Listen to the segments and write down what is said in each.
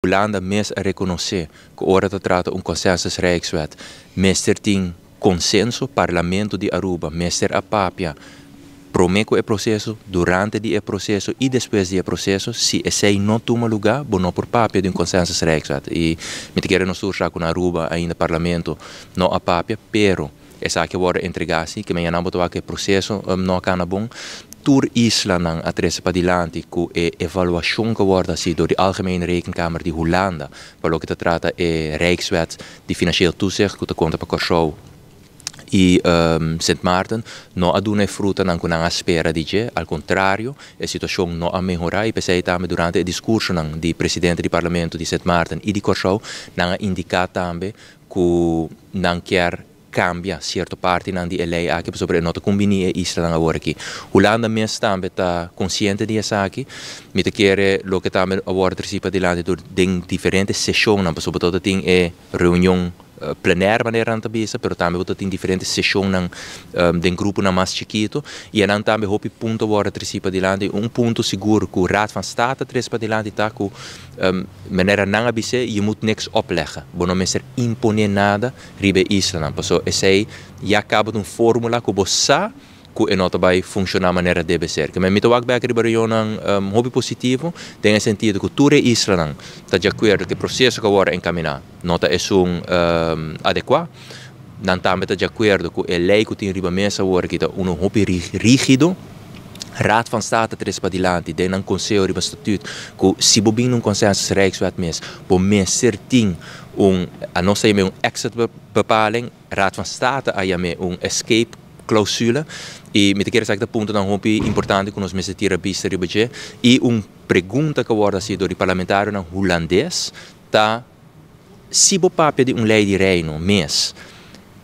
Holanda mes a reconhecer que ora trata consensus Rijkswet, meester tem consenso parlamento de Aruba, meester a papia, promeco o processo, durante o processo e depois do processo, se esse não toma lugar, não por papia de consensus Rijkswet. E me quero não surgir com Aruba ainda parlamento não a papia, pero essa que agora entregar-se, que me não botar que o processo não cana bom. Tour Island a trece para diante com a avaliação que wordt assim door de Algemene Rekenkamer de Holanda, para o que trata é Rijkswet de financieel toezicht, que conta para Curaçao e Sint Maarten, não há duna fruta não com a espera de je, ao contrário, a situação não a melhorar e pensei também durante o discurso do presidente do Parlamento de Sint Maarten e de Curaçao, não a indicar também que não quer cambia certa parte na de lei aqui sobre nota combini e Island agora aqui. Holanda mesmo também está consciente disso aqui. Me te quer lo que também agora participa de lá de diferentes sessões, não sobretudo tem reunião plenaire maneira não bisa, pero também tem diferentes sessões de grupo na mais chiquito e não também hopi ponto agora participa de lá de ponto seguro que o Raad van State participa de lá de tá que maneira não abisse je moet niks opleggen, não mesmo imponer nada ribe Island, passo esse já acaba de fórmula que você que não vai funcionar maneira deve ser. Que me mito ook bij een hobby positivo, tem o sentido que tudo Island está de acordo que o processo que agora encaminhar não é adequado, não também está de acordo que a lei que tem riba mesa agora que é hobby rígido. Raad van State três para diante, tem um conselho de estatuto que se bobin consensus Rijkswet mes, por mes certinho a não ser exit bepaling, Raad van State a escape clausule e me te quero dizer que ponto não é importante que nós mesmos tira vista de budget e pergunta que agora se do parlamentário não holandês tá se bo papel de lei de reino mês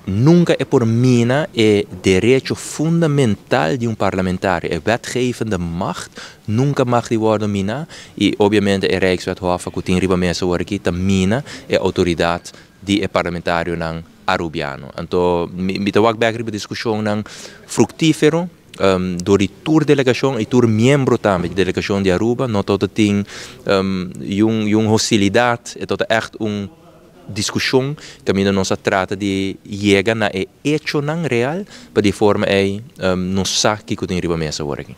nunca é por mina é direito fundamental de parlamentário é wetgevende macht nunca mag die worden mina e obviamente é Rijkswethof que tem riba mesa agora aqui tá mina é autoridade de parlamentário não arubiano. Então, me te wak bij de discussie nang fructífero door die tour delegação e tour membro também de delegação de Aruba, não todo tem hostilidade, é todo echt discussão que ainda não se trata de chegar na hecho não real, para de forma não sabe que tem riba mesa agora aqui.